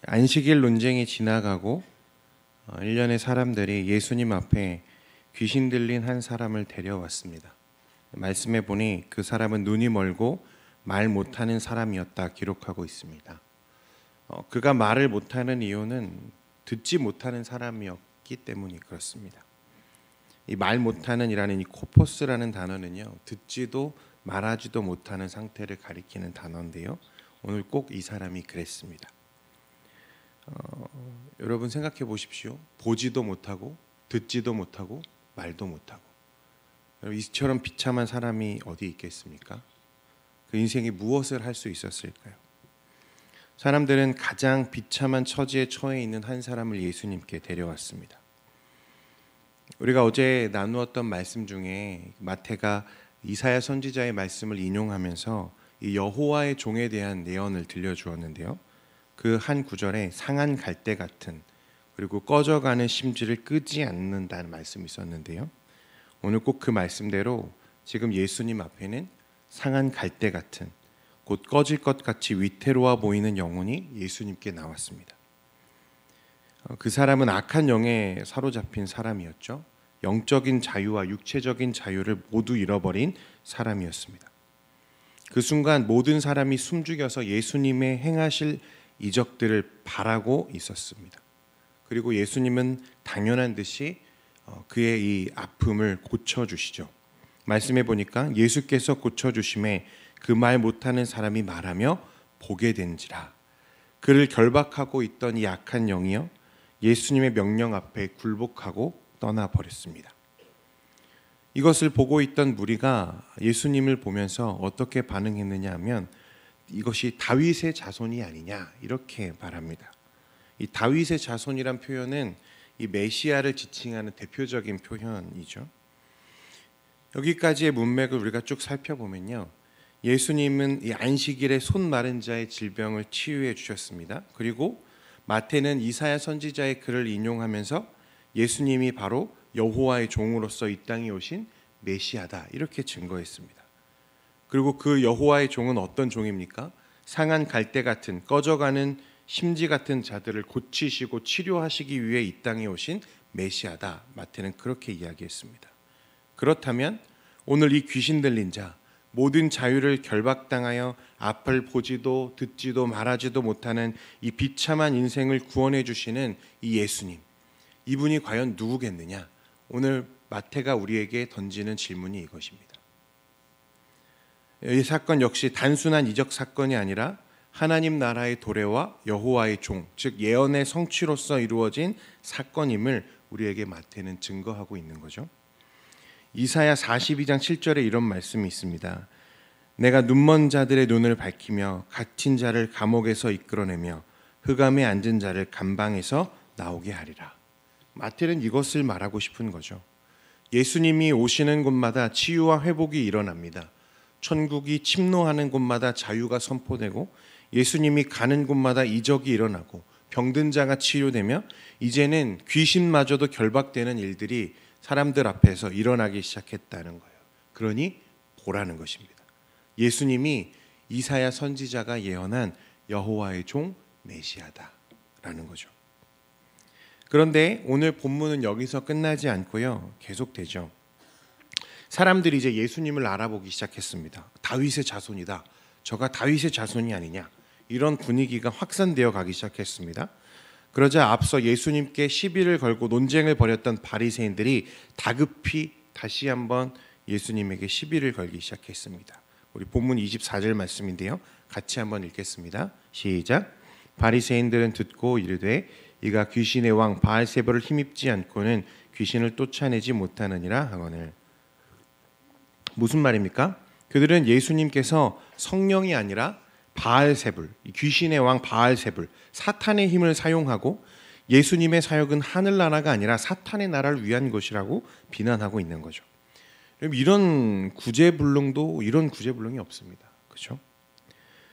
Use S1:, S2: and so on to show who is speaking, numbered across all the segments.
S1: 안식일 논쟁이 지나가고 1년의 사람들이 예수님 앞에 귀신 들린 한 사람을 데려왔습니다. 말씀해 보니 그 사람은 눈이 멀고 말 못하는 사람이었다 기록하고 있습니다. 그가 말을 못하는 이유는 듣지 못하는 사람이었기 때문이 그렇습니다. 이 말 못하는 이라는 이 코포스라는 단어는요, 듣지도 말하지도 못하는 상태를 가리키는 단어인데요, 오늘 꼭 이 사람이 그랬습니다. 여러분 생각해 보십시오. 보지도 못하고 듣지도 못하고 말도 못하고, 이처럼 비참한 사람이 어디 있겠습니까? 그 인생에 무엇을 할 수 있었을까요? 사람들은 가장 비참한 처지에 처해 있는 한 사람을 예수님께 데려왔습니다. 우리가 어제 나누었던 말씀 중에 마태가 이사야 선지자의 말씀을 인용하면서 이 여호와의 종에 대한 예언을 들려주었는데요, 그 한 구절에 상한 갈대 같은, 그리고 꺼져가는 심지를 끄지 않는다는 말씀이 있었는데요, 오늘 꼭 그 말씀대로 지금 예수님 앞에는 상한 갈대 같은, 곧 꺼질 것 같이 위태로워 보이는 영혼이 예수님께 나왔습니다. 그 사람은 악한 영에 사로잡힌 사람이었죠. 영적인 자유와 육체적인 자유를 모두 잃어버린 사람이었습니다. 그 순간 모든 사람이 숨죽여서 예수님의 행하실 이적들을 바라고 있었습니다. 그리고 예수님은 당연한 듯이 그의 이 아픔을 고쳐주시죠. 말씀해 보니까 예수께서 고쳐주심에 그 말 못하는 사람이 말하며 보게 된지라. 그를 결박하고 있던 이 악한 영이요, 예수님의 명령 앞에 굴복하고 떠나버렸습니다. 이것을 보고 있던 무리가 예수님을 보면서 어떻게 반응했느냐 하면, 이것이 다윗의 자손이 아니냐 이렇게 말합니다. 이 다윗의 자손이란 표현은 이 메시아를 지칭하는 대표적인 표현이죠. 여기까지의 문맥을 우리가 쭉 살펴보면요, 예수님은 이 안식일에 손 마른 자의 질병을 치유해 주셨습니다. 그리고 마태는 이사야 선지자의 글을 인용하면서 예수님이 바로 여호와의 종으로서 이 땅에 오신 메시아다 이렇게 증거했습니다. 그리고 그 여호와의 종은 어떤 종입니까? 상한 갈대 같은, 꺼져가는 심지 같은 자들을 고치시고 치료하시기 위해 이 땅에 오신 메시아다. 마태는 그렇게 이야기했습니다. 그렇다면 오늘 이 귀신 들린 자, 모든 자유를 결박당하여 앞을 보지도 듣지도 말하지도 못하는 이 비참한 인생을 구원해 주시는 이 예수님, 이분이 과연 누구겠느냐? 오늘 마태가 우리에게 던지는 질문이 이것입니다. 이 사건 역시 단순한 이적 사건이 아니라 하나님 나라의 도래와 여호와의 종, 즉 예언의 성취로서 이루어진 사건임을 우리에게 마태는 증거하고 있는 거죠. 이사야 42장 7절에 이런 말씀이 있습니다. 내가 눈먼 자들의 눈을 밝히며 갇힌 자를 감옥에서 이끌어내며 흑암에 앉은 자를 감방에서 나오게 하리라. 마태는 이것을 말하고 싶은 거죠. 예수님이 오시는 곳마다 치유와 회복이 일어납니다. 천국이 침노하는 곳마다 자유가 선포되고, 예수님이 가는 곳마다 이적이 일어나고, 병든 자가 치료되며, 이제는 귀신마저도 결박되는 일들이 사람들 앞에서 일어나기 시작했다는 거예요. 그러니 보라는 것입니다. 예수님이 이사야 선지자가 예언한 여호와의 종 메시아다라는 거죠. 그런데 오늘 본문은 여기서 끝나지 않고요, 계속되죠. 사람들이 이제 예수님을 알아보기 시작했습니다. 다윗의 자손이다. 저가 다윗의 자손이 아니냐. 이런 분위기가 확산되어 가기 시작했습니다. 그러자 앞서 예수님께 시비를 걸고 논쟁을 벌였던 바리새인들이 다급히 다시 한번 예수님에게 시비를 걸기 시작했습니다. 우리 본문 24절 말씀인데요, 같이 한번 읽겠습니다. 시작. 바리새인들은 듣고 이르되 이가 귀신의 왕 바알세불을 힘입지 않고는 귀신을 쫓아내지 못하느니라 하거늘. 무슨 말입니까? 그들은 예수님께서 성령이 아니라 바알세불, 귀신의 왕 바알세불, 사탄의 힘을 사용하고 예수님의 사역은 하늘나라가 아니라 사탄의 나라를 위한 것이라고 비난하고 있는 거죠. 이런 구제불능이 없습니다. 그렇죠?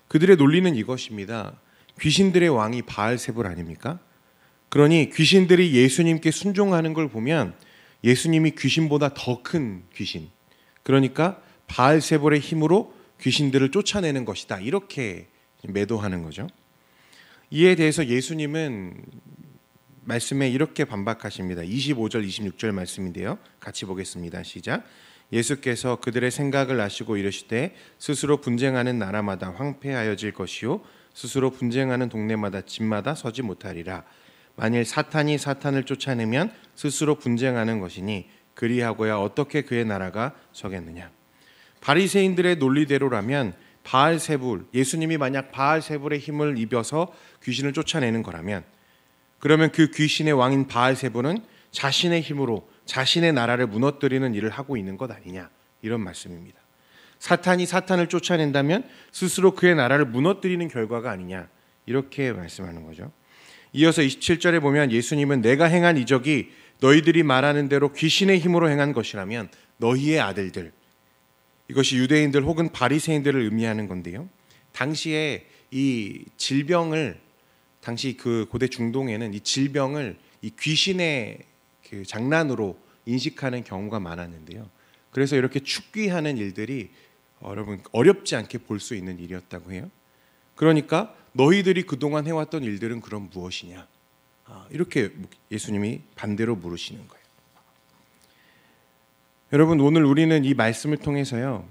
S1: 그들의 논리는 이것입니다. 귀신들의 왕이 바알세불 아닙니까? 그러니 귀신들이 예수님께 순종하는 걸 보면 예수님이 귀신보다 더 큰 귀신, 그러니까 바알세불의 힘으로 귀신들을 쫓아내는 것이다, 이렇게 매도하는 거죠. 이에 대해서 예수님은 말씀에 이렇게 반박하십니다. 25절 26절 말씀인데요. 같이 보겠습니다. 시작. 예수께서 그들의 생각을 아시고 이르시되 스스로 분쟁하는 나라마다 황폐하여질 것이요 스스로 분쟁하는 동네마다 집마다 서지 못하리라. 만일 사탄이 사탄을 쫓아내면 스스로 분쟁하는 것이니 그리하고야 어떻게 그의 나라가 서겠느냐. 바리새인들의 논리대로라면 바알세불, 예수님이 만약 바알세불의 힘을 입어서 귀신을 쫓아내는 거라면, 그러면 그 귀신의 왕인 바알세불은 자신의 힘으로 자신의 나라를 무너뜨리는 일을 하고 있는 것 아니냐, 이런 말씀입니다. 사탄이 사탄을 쫓아낸다면 스스로 그의 나라를 무너뜨리는 결과가 아니냐, 이렇게 말씀하는 거죠. 이어서 27절에 보면 예수님은 내가 행한 이적이 너희들이 말하는 대로 귀신의 힘으로 행한 것이라면 너희의 아들들, 이것이 유대인들 혹은 바리새인들을 의미하는 건데요. 당시에 이 질병을, 당시 그 고대 중동에는 이 질병을 이 귀신의 그 장난으로 인식하는 경우가 많았는데요. 그래서 이렇게 축귀하는 일들이 여러분 어렵지 않게 볼 수 있는 일이었다고 해요. 그러니까 너희들이 그동안 해왔던 일들은 그럼 무엇이냐, 이렇게 예수님이 반대로 물으시는 거예요. 여러분, 오늘 우리는 이 말씀을 통해서요,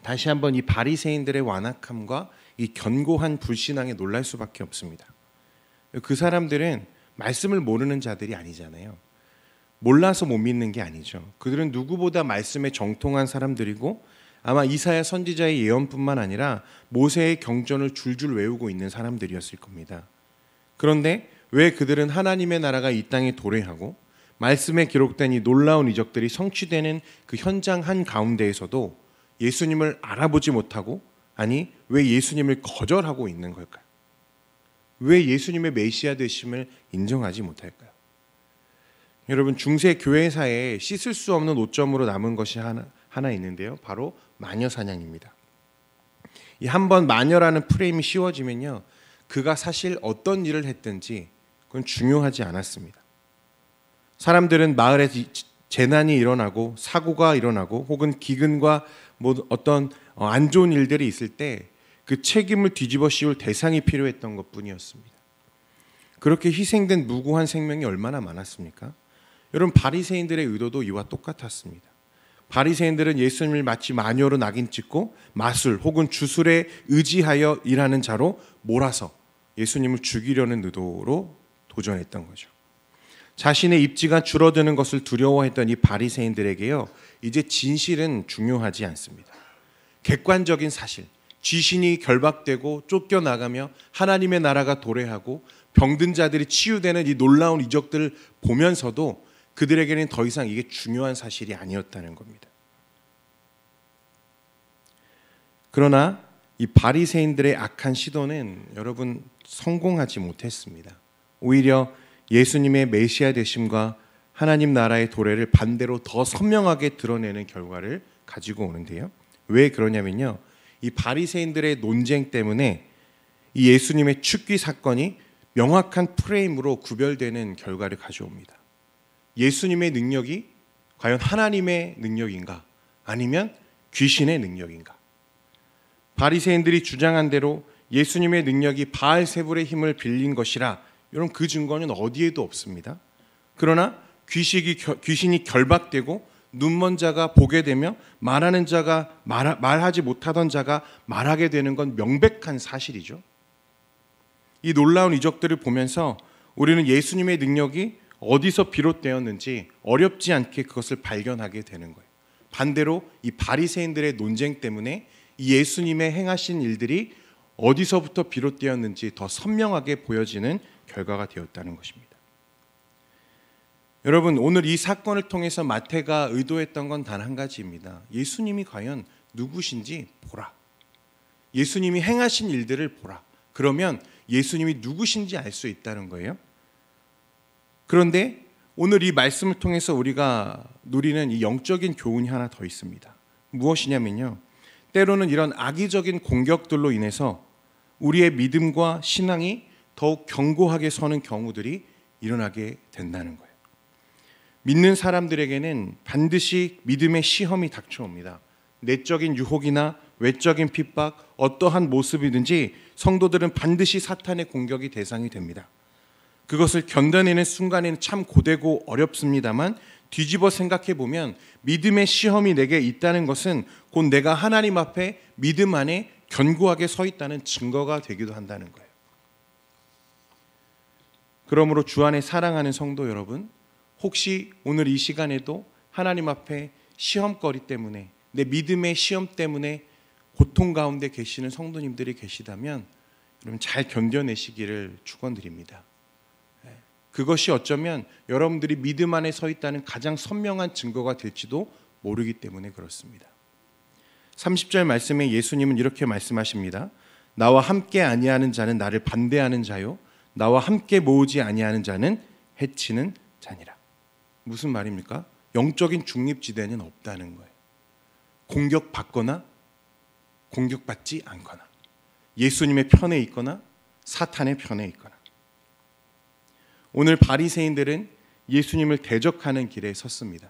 S1: 다시 한번 이 바리새인들의 완악함과 이 견고한 불신앙에 놀랄 수밖에 없습니다. 그 사람들은 말씀을 모르는 자들이 아니잖아요. 몰라서 못 믿는 게 아니죠. 그들은 누구보다 말씀에 정통한 사람들이고 아마 이사야 선지자의 예언뿐만 아니라 모세의 경전을 줄줄 외우고 있는 사람들이었을 겁니다. 그런데 왜 그들은 하나님의 나라가 이 땅에 도래하고 말씀에 기록된 이 놀라운 이적들이 성취되는 그 현장 한가운데에서도 예수님을 알아보지 못하고, 아니 왜 예수님을 거절하고 있는 걸까요? 왜 예수님의 메시아 되심을 인정하지 못할까요? 여러분, 중세 교회사에 씻을 수 없는 오점으로 남은 것이 하나 있는데요. 바로 마녀 사냥입니다. 이 한번 마녀라는 프레임이 씌워지면요, 그가 사실 어떤 일을 했든지 그건 중요하지 않았습니다. 사람들은 마을에 재난이 일어나고 사고가 일어나고 혹은 기근과 뭐 어떤 안 좋은 일들이 있을 때 그 책임을 뒤집어 씌울 대상이 필요했던 것뿐이었습니다. 그렇게 희생된 무고한 생명이 얼마나 많았습니까? 여러분, 바리새인들의 의도도 이와 똑같았습니다. 바리새인들은 예수님을 마치 마녀로 낙인 찍고 마술 혹은 주술에 의지하여 일하는 자로 몰아서 예수님을 죽이려는 의도로 도전했던 거죠. 자신의 입지가 줄어드는 것을 두려워했던 이 바리새인들에게요, 이제 진실은 중요하지 않습니다. 객관적인 사실, 귀신이 결박되고 쫓겨나가며 하나님의 나라가 도래하고 병든 자들이 치유되는 이 놀라운 이적들을 보면서도 그들에게는 더 이상 이게 중요한 사실이 아니었다는 겁니다. 그러나 이 바리새인들의 악한 시도는 여러분 성공하지 못했습니다. 오히려 예수님의 메시아 되심과 하나님 나라의 도래를 반대로 더 선명하게 드러내는 결과를 가지고 오는데요. 왜 그러냐면요, 이 바리새인들의 논쟁 때문에 이 예수님의 축귀 사건이 명확한 프레임으로 구별되는 결과를 가져옵니다. 예수님의 능력이 과연 하나님의 능력인가, 아니면 귀신의 능력인가? 바리새인들이 주장한 대로 예수님의 능력이 바알세불의 힘을 빌린 것이라, 이런 그 증거는 어디에도 없습니다. 그러나 귀신이 결박되고 눈먼 자가 보게 되며 말하는 자가 말하지 못하던 자가 말하게 되는 건 명백한 사실이죠. 이 놀라운 이적들을 보면서 우리는 예수님의 능력이 어디서 비롯되었는지 어렵지 않게 그것을 발견하게 되는 거예요. 반대로 이 바리새인들의 논쟁 때문에 이 예수님의 행하신 일들이 어디서부터 비롯되었는지 더 선명하게 보여지는 결과가 되었다는 것입니다. 여러분, 오늘 이 사건을 통해서 마태가 의도했던 건 단 한 가지입니다. 예수님이 과연 누구신지 보라. 예수님이 행하신 일들을 보라. 그러면 예수님이 누구신지 알 수 있다는 거예요. 그런데 오늘 이 말씀을 통해서 우리가 누리는 이 영적인 교훈이 하나 더 있습니다. 무엇이냐면요, 때로는 이런 악의적인 공격들로 인해서 우리의 믿음과 신앙이 더욱 견고하게 서는 경우들이 일어나게 된다는 거예요. 믿는 사람들에게는 반드시 믿음의 시험이 닥쳐옵니다. 내적인 유혹이나 외적인 핍박, 어떠한 모습이든지 성도들은 반드시 사탄의 공격이 대상이 됩니다. 그것을 견뎌내는 순간에는 참 고되고 어렵습니다만 뒤집어 생각해 보면 믿음의 시험이 내게 있다는 것은 곧 내가 하나님 앞에 믿음 안에 견고하게 서 있다는 증거가 되기도 한다는 거예요. 그러므로 주 안에 사랑하는 성도 여러분, 혹시 오늘 이 시간에도 하나님 앞에 시험거리 때문에, 내 믿음의 시험 때문에 고통 가운데 계시는 성도님들이 계시다면 여러분 잘 견뎌내시기를 축원드립니다. 그것이 어쩌면 여러분들이 믿음 안에 서 있다는 가장 선명한 증거가 될지도 모르기 때문에 그렇습니다. 30절 말씀에 예수님은 이렇게 말씀하십니다. 나와 함께 아니하는 자는 나를 반대하는 자요, 나와 함께 모으지 아니하는 자는 해치는 자니라. 무슨 말입니까? 영적인 중립지대는 없다는 거예요. 공격받거나 공격받지 않거나, 예수님의 편에 있거나 사탄의 편에 있거나. 오늘 바리새인들은 예수님을 대적하는 길에 섰습니다.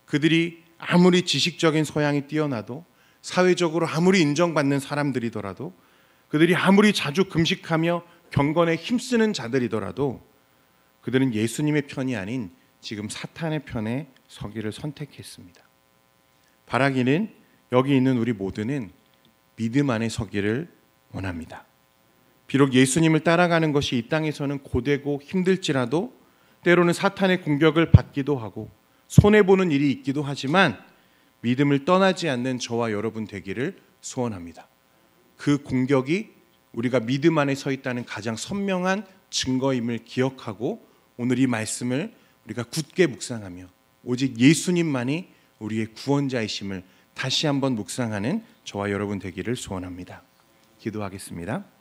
S1: 그들이 아무리 지식적인 소양이 뛰어나도, 사회적으로 아무리 인정받는 사람들이더라도, 그들이 아무리 자주 금식하며 경건에 힘쓰는 자들이더라도 그들은 예수님의 편이 아닌 지금 사탄의 편에 서기를 선택했습니다. 바라기는 여기 있는 우리 모두는 믿음 안에 서기를 원합니다. 비록 예수님을 따라가는 것이 이 땅에서는 고되고 힘들지라도 때로는 사탄의 공격을 받기도 하고 손해보는 일이 있기도 하지만 믿음을 떠나지 않는 저와 여러분 되기를 소원합니다. 그 공격이 우리가 믿음 안에 서 있다는 가장 선명한 증거임을 기억하고 오늘 이 말씀을 우리가 굳게 묵상하며 오직 예수님만이 우리의 구원자이심을 다시 한번 묵상하는 저와 여러분 되기를 소원합니다. 기도하겠습니다.